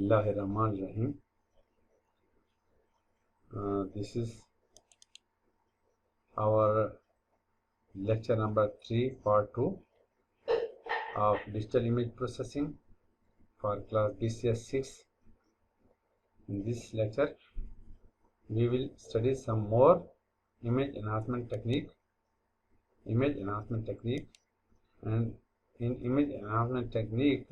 Bismillahirrahmanirrahim. This is our lecture number 3, part 2 of digital image processing for class BCS 6. In this lecture, we will study some more image enhancement technique. And in image enhancement technique,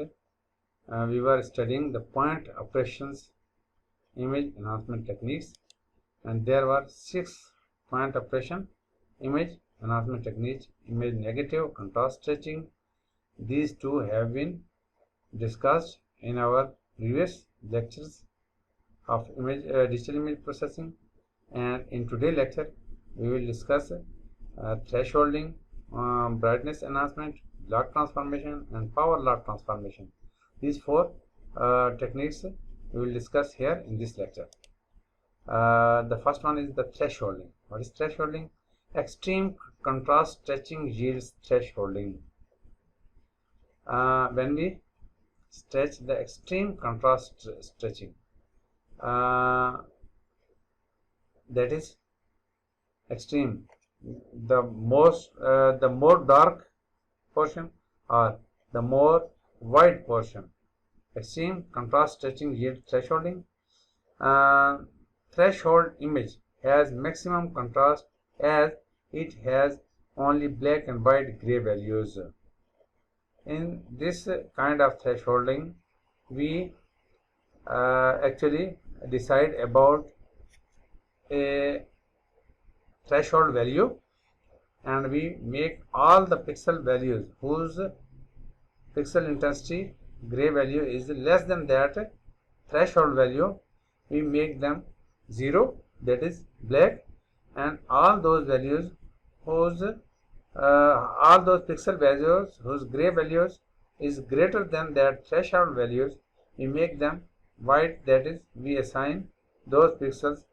we were studying the point operations image enhancement techniques, and there were 6 point operation image enhancement techniques: image negative, contrast stretching. These two have been discussed in our previous lectures of digital image processing, and in today's lecture we will discuss thresholding, brightness enhancement, log transformation, and power log transformation. These 4 techniques we will discuss here in this lecture. The first one is the thresholding. What is thresholding? Extreme contrast stretching yields thresholding. When we stretch the extreme contrast stretching, that is extreme, the more dark portion or the more white portion, extreme contrast stretching yield thresholding. Threshold image has maximum contrast as it has only black and white gray values. In this kind of thresholding, we actually decide about a threshold value, and we make all the pixel values whose pixel intensity gray value is less than that threshold value, we make them 0, that is black, and all those values whose all those pixel values whose gray values is greater than that threshold values, we make them white, that is we assign those pixels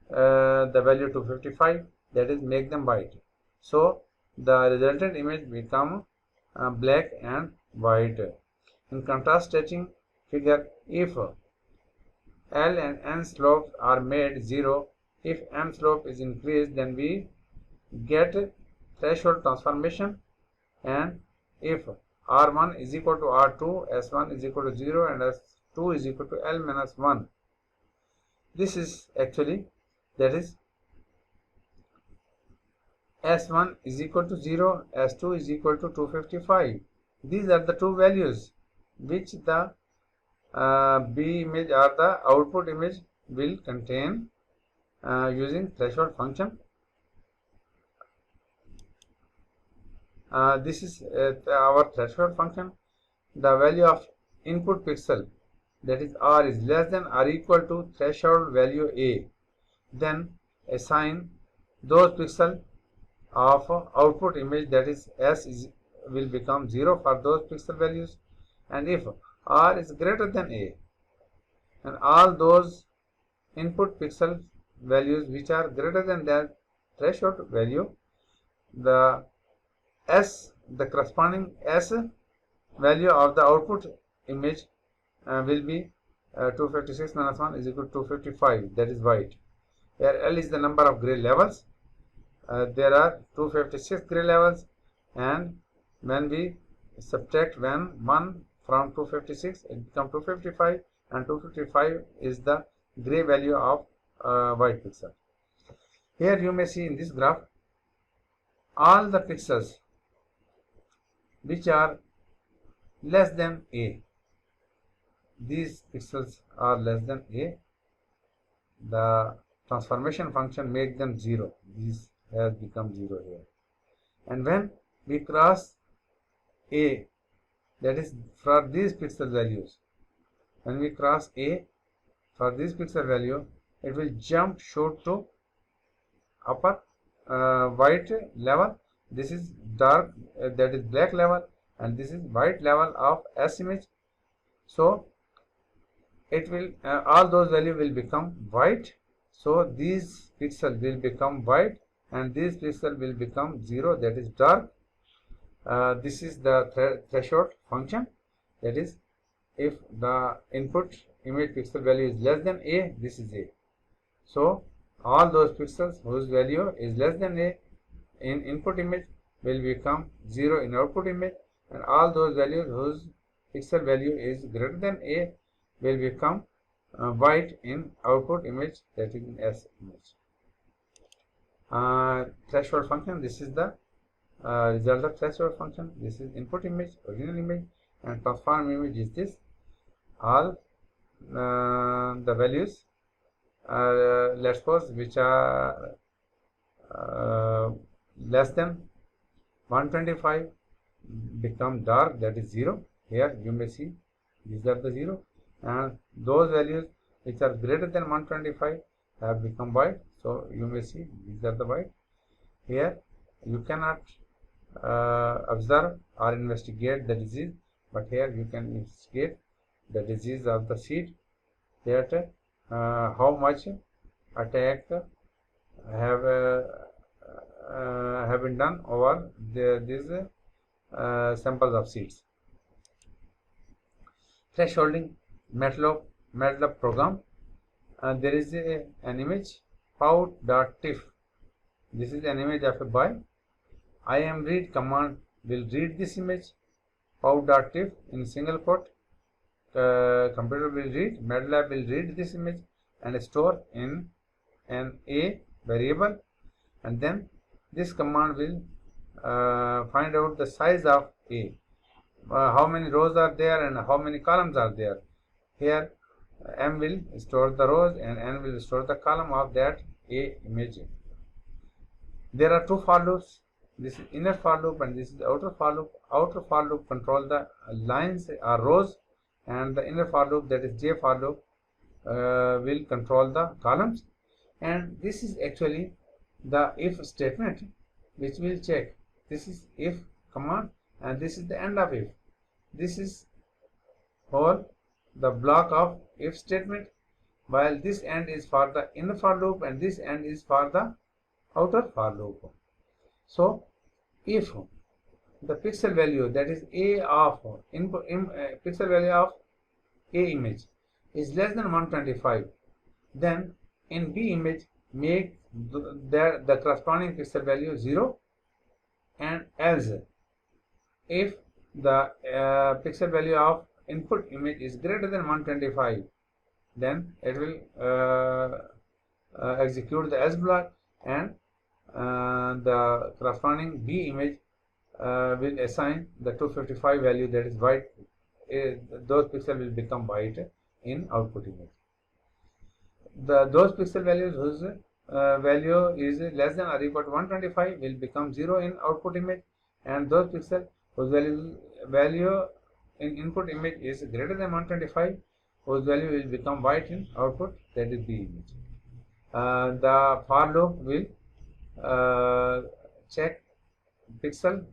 the value 255, that is make them white. So the resultant image become black and white. In contrast stretching figure, if L and N slopes are made 0, if M slope is increased, then we get threshold transformation, and if R1 is equal to R2, S1 is equal to 0, and S2 is equal to L minus 1. This is actually, that is S1 is equal to 0, S2 is equal to 255. These are the two values which the B image or the output image will contain using threshold function. This is our threshold function. The value of input pixel, that is R, is less than or equal to threshold value A. Then assign those pixel of output image, that is S will become 0 for those pixel values, and if R is greater than A, and all those input pixel values which are greater than that threshold value, the corresponding S value of the output image will be 256 minus 1 is equal to 255, that is white. Here L is the number of gray levels. There are 256 gray levels, and when we subtract 1 from 256, it becomes 255, and 255 is the gray value of white pixel. Here you may see in this graph all the pixels which are less than A. These pixels are less than A. The transformation function makes them 0. This has become 0 here. And when we cross A, that is for these pixel values, when we cross A for this pixel value, it will jump shoot to upper white level. This is dark, that is black level, and this is white level of S image. So it will all those values will become white. So these pixels will become white, and these pixels will become 0, that is dark. This is the threshold function, that is if the input image pixel value is less than A, this is A. So all those pixels whose value is less than A in input image will become 0 in output image, and all those values whose pixel value is greater than A will become white in output image, that is in S image. Threshold function, this is the result of threshold function. This is input image, original image, and transform image is this. All the values, let's suppose, which are less than 125 become dark, that is 0. Here you may see these are the 0, and those values which are greater than 125 have become white. So you may see these are the white. Here you cannot observe or investigate the disease, but here you can investigate the disease of the seed, that how much attack have been done over these samples of seeds. Thresholding MATLAB program. There is an image pout.tiff. This is an image of a boy. imread command will read this image pout.tiff in single quote. Computer will read, MATLAB will read this image and store in an A variable, and then this command will find out the size of A, how many rows are there and how many columns are there. Here M will store the rows and N will store the column of that A image. There are two for loops. This is inner for loop and this is the outer for loop. Outer for loop control the lines or rows, and the inner for loop, that is J for loop, will control the columns. And this is actually the if statement which will check. This is if command and this is the end of if. This is whole the block of if statement, while this end is for the inner for loop and this end is for the outer for loop. So if the pixel value, that is A of input pixel value of A image is less than 125, then in B image make the corresponding pixel value 0, and else if the pixel value of input image is greater than 125, then it will execute the else block, and the corresponding B image will assign the 255 value, that is white. Those pixels will become white in output image. Those pixel values whose value is less than or equal to 125 will become 0 in output image, and those pixels whose value in input image is greater than 125, whose value will become white in output, that is B image. The for loop will check pixel,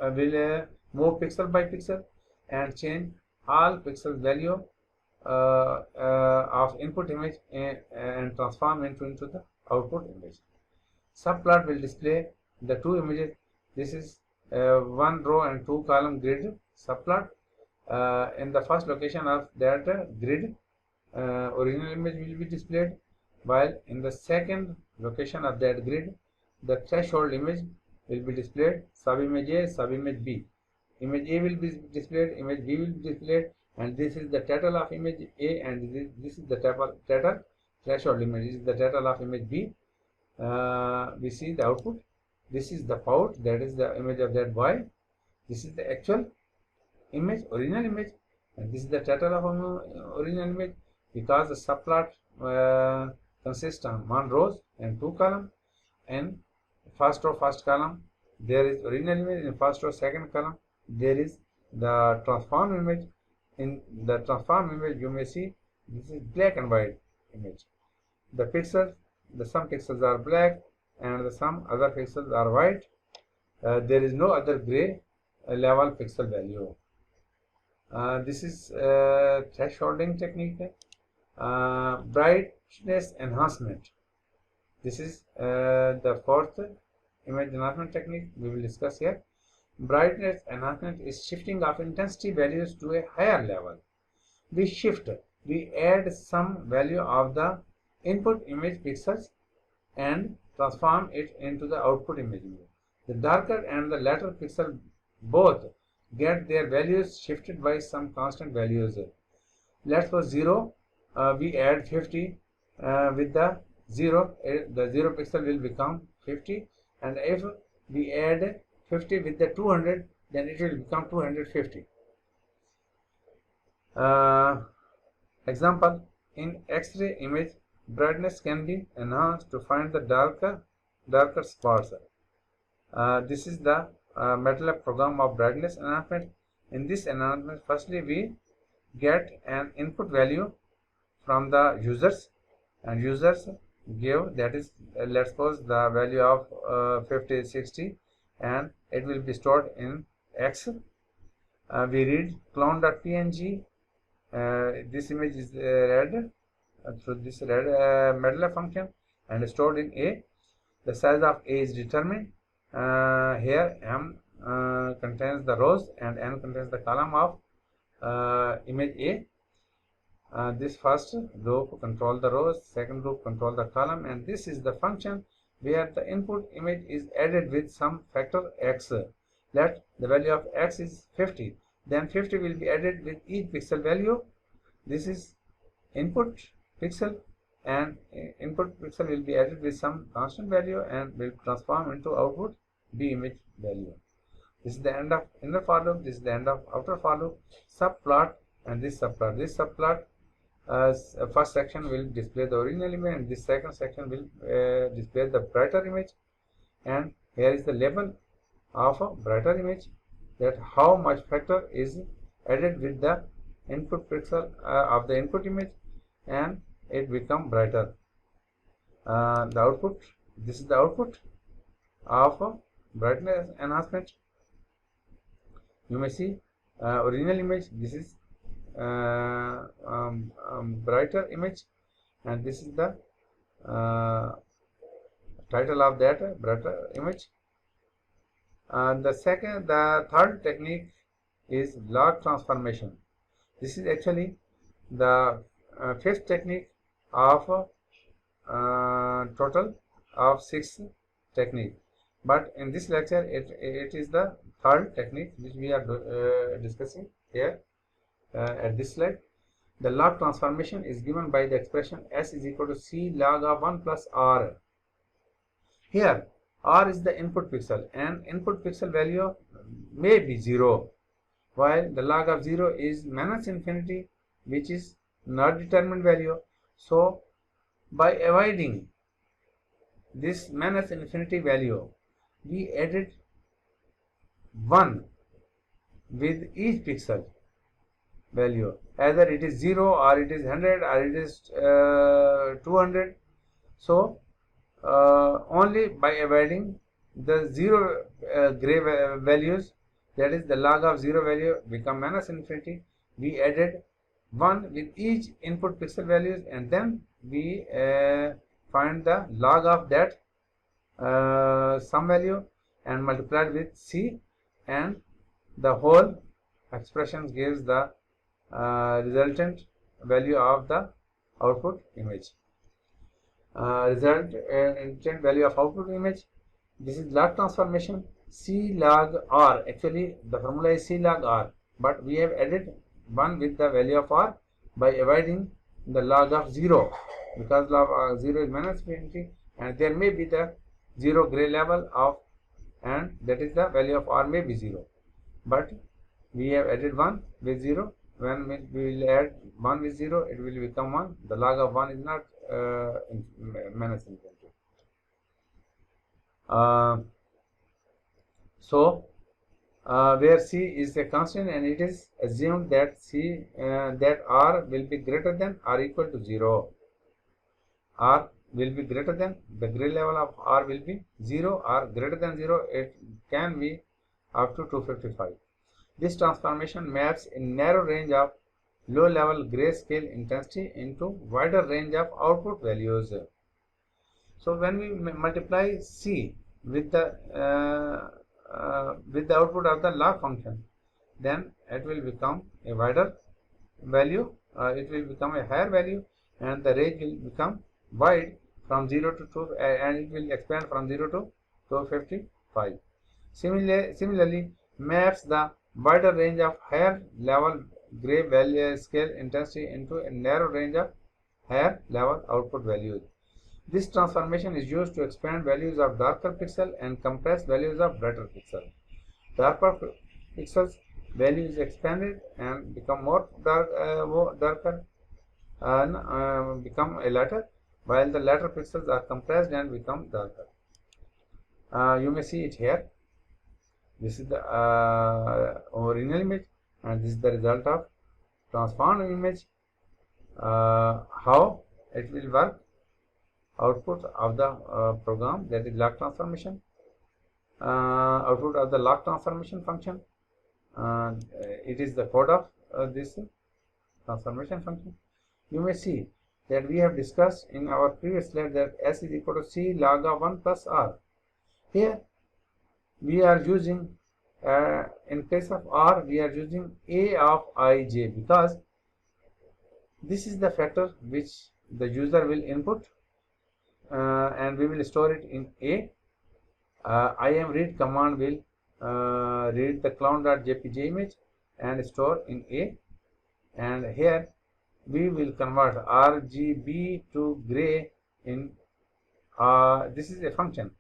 will move pixel by pixel and change all pixel value of input image and transform into the output image. Subplot will display the two images. This is one row and two column grid subplot. In the first location of that grid, original image will be displayed, while in the second location of that grid, the threshold image will be displayed. Sub image A, sub image B. Image A will be displayed, image B will be displayed, and this is the title of image A, and this is the title threshold image. This is the title of image B. We see the output. This is the pout, that is the image of that boy. This is the actual image, original image, and this is the title of original image, because the subplot consists of one rows and two columns. In first row, first column, there is original image. In first row, second column, there is the transform image. In the transform image, you may see this is black and white image. The pixels, some pixels are black and some other pixels are white. There is no other gray level pixel value. This is thresholding technique. Brightness enhancement. This is the fourth image enhancement technique we will discuss here. Brightness enhancement is shifting of intensity values to a higher level. We shift we add some value of the input image pixels and transform it into the output image. The darker and the latter pixel both get their values shifted by some constant values. Let's suppose 0, we add 50 with the 0, the 0 pixel will become 50, and if we add 50 with the 200, then it will become 250. Example, in X-ray image, brightness can be enhanced to find the darker spots. This is the MATLAB program of brightness enhancement. In this enhancement, firstly we get an input value from the users, and users give, that is, let's suppose the value of 50 is 60, and it will be stored in X. We read clone.png. This image is read through this read MATLAB function and stored in A. The size of A is determined. Here M contains the rows and N contains the column of image A. This first loop control the rows, second loop control the column, and this is the function where the input image is added with some factor x. Let the value of x is 50, then 50 will be added with each pixel value. This is input pixel, and input pixel will be added with some constant value and will transform into output B image value. This is the end of inner for loop, this is the end of outer for loop. Subplot and this subplot. This subplot, first section will display the original image, and this second section will display the brighter image. And here is the label of a brighter image, that how much factor is added with the input pixel of the input image, and it become brighter. The output, this is the output of brightness enhancement. You may see original image, this is brighter image, and this is the title of that brighter image. The third technique is log transformation. This is actually the fifth technique of total of 6 techniques, but in this lecture it is the third technique which we are discussing here at this slide. The log transformation is given by the expression S is equal to C log of 1 plus R. Here R is the input pixel, and input pixel value may be 0, while the log of 0 is minus infinity, which is not determined value. So by avoiding this minus infinity value, we added 1 with each pixel value, either it is 0 or it is 100 or it is 200. So only by avoiding the 0 gray values, that is the log of 0 value become minus infinity, we added 1 with each input pixel values, and then we find the log of that some value and multiplied with C, and the whole expression gives the resultant value of the output image. Resultant value of output image. This is log transformation. C log R, actually the formula is C log R, but we have added 1 with the value of R by avoiding the log of 0, because log of 0 is minus infinity, and there may be the 0 gray level of, and that is the value of R may be 0, but we have added 1 with 0. When we will add 1 with 0, it will become 1. The log of 1 is not minus infinity. Where C is a constant, and it is assumed that that R will be greater than or equal to 0. R will be greater than, the gray level of R will be 0 or greater than 0. It can be up to 255. This transformation maps a narrow range of low level grayscale intensity into wider range of output values. So when we multiply C with the output of the log function, then it will become a wider value, it will become a higher value, and the range will become wide from 0 to 2, and it will expand from 0 to 255. Similarly, maps the wider range of higher level gray value scale intensity into a narrow range of higher level output values. This transformation is used to expand values of darker pixel and compress values of brighter pixel. Darker pixels value is expanded and become more darker and become a lighter, while the latter pixels are compressed and become darker. You may see it here. This is the original image, and this is the result of transformed image. How it will work? Output of the program, that is log transformation. Output of the log transformation function. It is the code of this transformation function. You may see that we have discussed in our previous slide that S is equal to C log of 1 plus R. Here we are using, in place of R, we are using A of ij, because this is the factor which the user will input, and we will store it in A. imread command will read the clown.jpg image and store in A, and here we will convert RGB to gray in this is a function.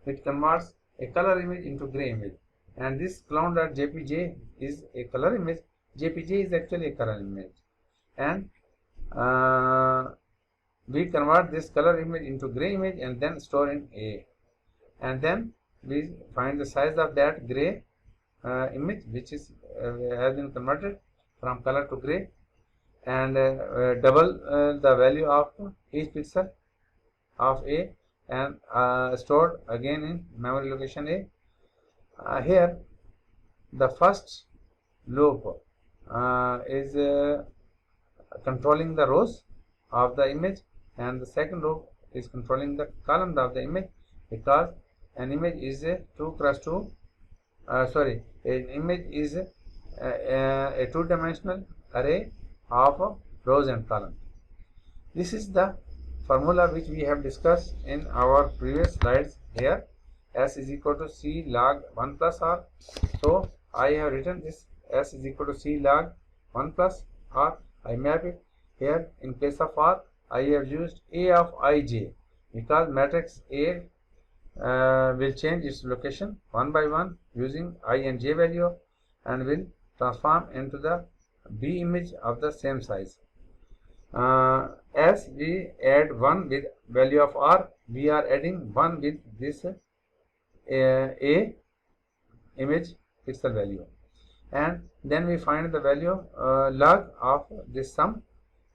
It converts a color image into gray image, and this clown.jpg is a color image. JPG is actually a color image, and we convert this color image into gray image and then store in A, and then we find the size of that gray image, which is has been converted from color to gray, and double the value of each pixel of A, and stored again in memory location A. Here the first loop is controlling the rows of the image, and the second loop is controlling the columns of the image, because an image is a 2 cross 2 an image is a two-dimensional array of rows and columns. This is the formula which we have discussed in our previous slides. Here S is equal to C log 1 plus R. So I have written this S is equal to C log 1 plus R. I map it here. In place of R, I have used A of ij, because matrix A will change its location one by one using I and j value, and will transform into the B image of the same size. As we add 1 with value of R, we are adding 1 with this A image pixel value, and then we find the value log of this sum.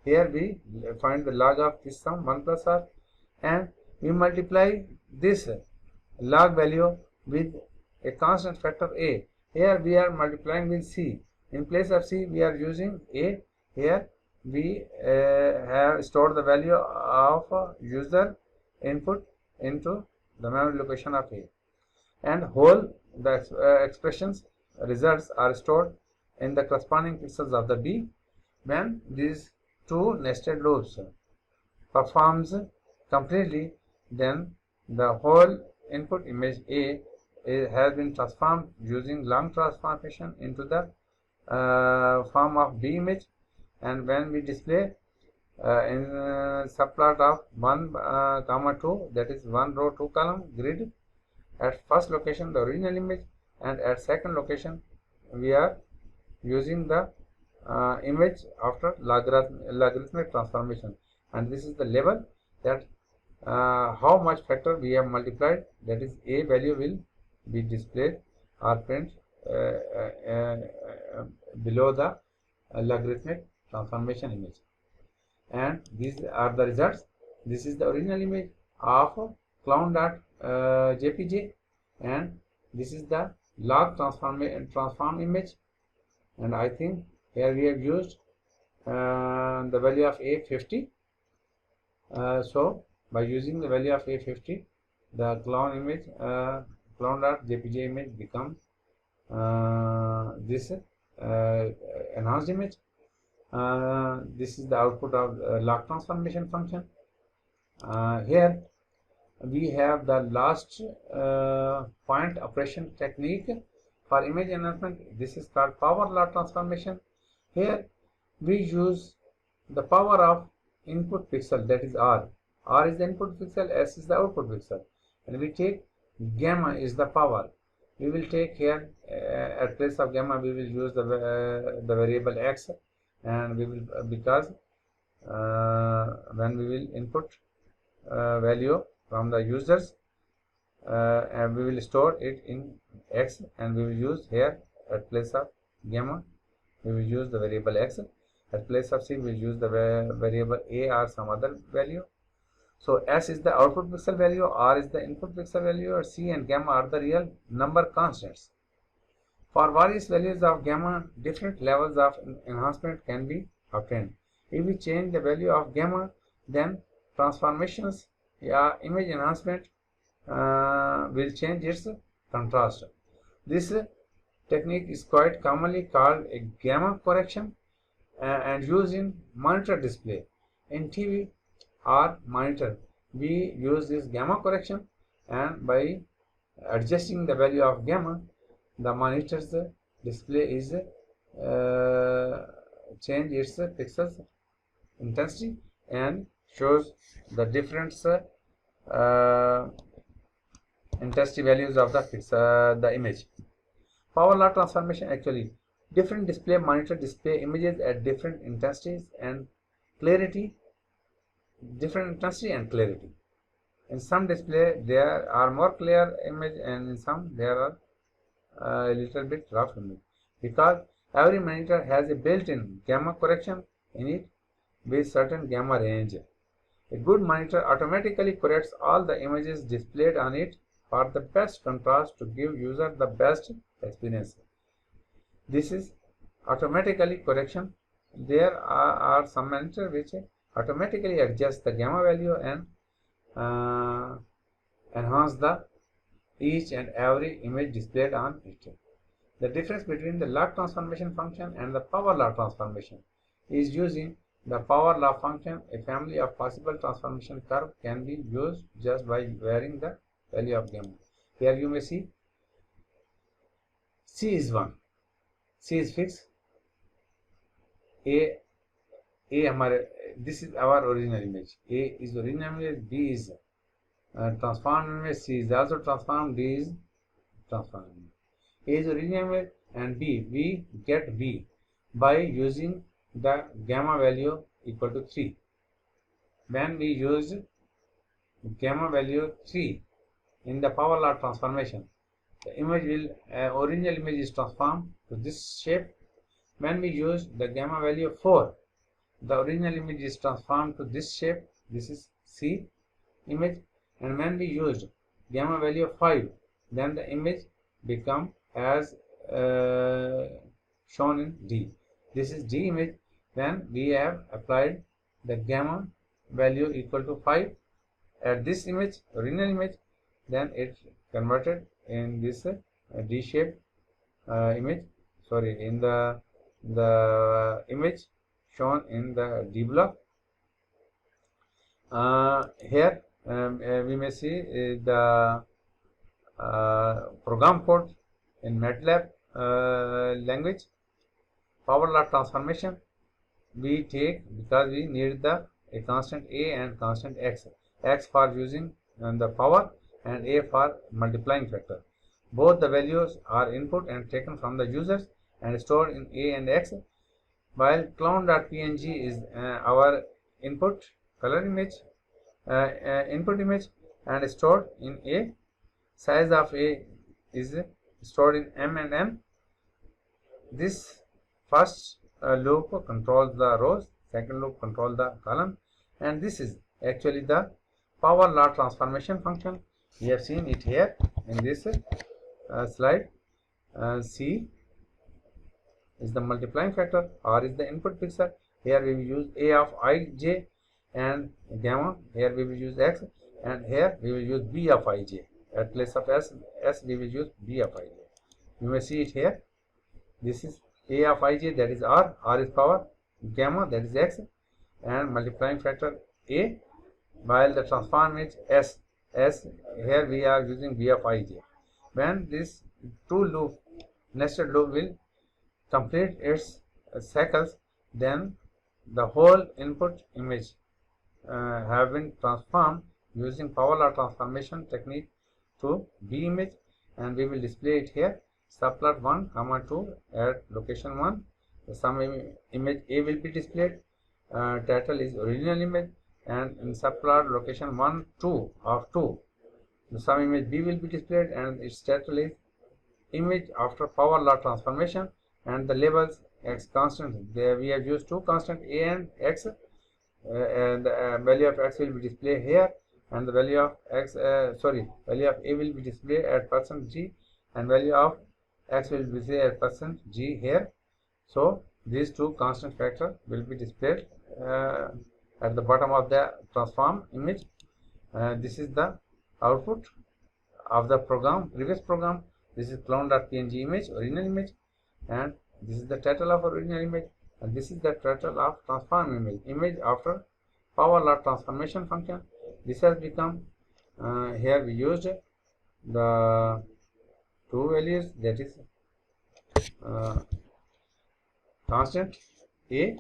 Here we find the log of this sum 1 plus R, and we multiply this log value with a constant factor A. Here we are multiplying with C. In place of C, we are using A. Here we have stored the value of user input into the memory location of A, and whole the expressions results are stored in the corresponding pixels of the B. When these two nested loops performs completely, then the whole input image A has been transformed using long transformation into the form of B image, and when we display in subplot of 1 comma 2, that is 1 row 2 column grid, at first location the original image, and at second location we are using the image after logarithmic transformation, and this is the label that how much factor we have multiplied, that is A value will be displayed or print below the logarithmic transformation image. And these are the results. This is the original image of clown.jpg, and this is the log transform image, and I think here we have used the value of A50. So by using the value of A50, the clown image clown.jpg image becomes this enhanced image. This is the output of log transformation function. Here we have the last point operation technique for image enhancement. This is called power law transformation. Here we use the power of input pixel, that is R. R is the input pixel, S is the output pixel, and we take gamma is the power. We will take here at place of gamma we will use the variable x, and we will because when we will input value from the users, and we will store it in x, and we will use here at place of gamma we will use the variable x. At place of c we will use the variable a or some other value. So S is the output pixel value, R is the input pixel value, or C and gamma are the real number constants. For various values of gamma, different levels of enhancement can be obtained. If we change the value of gamma, then transformations, image enhancement will change its contrast. This technique is quite commonly called a gamma correction and used in monitor display. In TV or monitor, we use this gamma correction, and by adjusting the value of gamma, the monitor's display is change its pixels intensity and shows the different intensity values of the image. Power law transformation, actually different display monitor display images at different intensities and clarity. In some display there are more clear image, and in some there are a little bit rough image, because every monitor has a built-in gamma correction in it with certain gamma range. A good monitor automatically corrects all the images displayed on it for the best contrast to give user the best experience. This is automatically correction. There are some monitors which automatically adjust the gamma value and enhance the each and every image displayed on it. The difference between the log transformation function and the power law transformation is using the power law function. A family of possible transformation curve can be used just by varying the value of gamma. Here you may see C is 1, C is fixed, A this is our original image. A is original image, B is transformed image, C is also transformed, D is transformed image. A is original image and B, we get B by using the gamma value equal to 3. When we use gamma value 3 in the power law transformation, the image will original image is transformed to this shape. When we use the gamma value 4, the original image is transformed to this shape. This is C image. And when we used gamma value 5, then the image become as shown in D. This is D image. When we have applied the gamma value equal to 5 at this image, original image, then it converted in this D shape image. Sorry, in the image shown in the D block. Here we may see the program code in MATLAB language. Power law transformation we take because we need a constant A and constant X. X for using the power and A for multiplying factor. Both the values are input and taken from the users and stored in A and X, while clone.png is our input color image, input image, and stored in A. Size of A is stored in M and M. This first loop controls the rows, second loop controls the column, and this is actually the power law transformation function. We have seen it here in this slide. C is the multiplying factor, R is the input pixel. Here we will use A of ij and gamma. Here we will use X, and here we will use B of ij. At place of S we will use B of ij. You may see it here. This is A of ij, that is R. R is power. gamma, that is x, and multiplying factor a, while the transform is s. Here we are using v of ij. When this nested loop will complete its cycles, then the whole input image have been transformed using power law transformation technique to B image, and we will display it here. Subplot 1, 2 at location 1. The sum image A will be displayed. Title is original image, and in subplot location 1, 2 of 2, the sum image B will be displayed, and its title is image after power law transformation, and the labels x constant. There we have used two constant a and x, and the value of x will be displayed here, and the value of value of a will be displayed at %g, and value of x will be displayed at %g here. So these two constant factor will be displayed at the bottom of the transform image. This is the output of the previous program. This is clone.png image, original image, and this is the title of original image, and this is the title of transform image after power law transformation function. This has become here we used the two values, that is constant a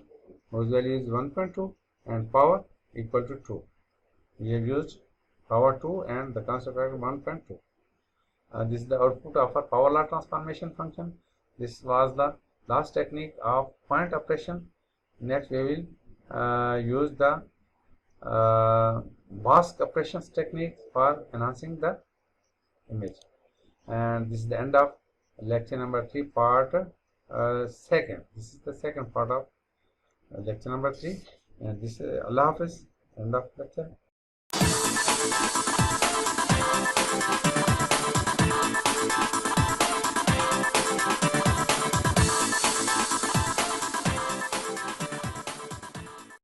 whose value is 1.2 and power equal to 2. We have used power 2 and the constant factor 1.2. This is the output of our power law transformation function. This was the last technique of point operation. Next we will use the mask operations technique for enhancing the image. And this is the end of lecture number 3, part second. This is the second part of lecture number 3, and this is Allah Hafiz, end of lecture.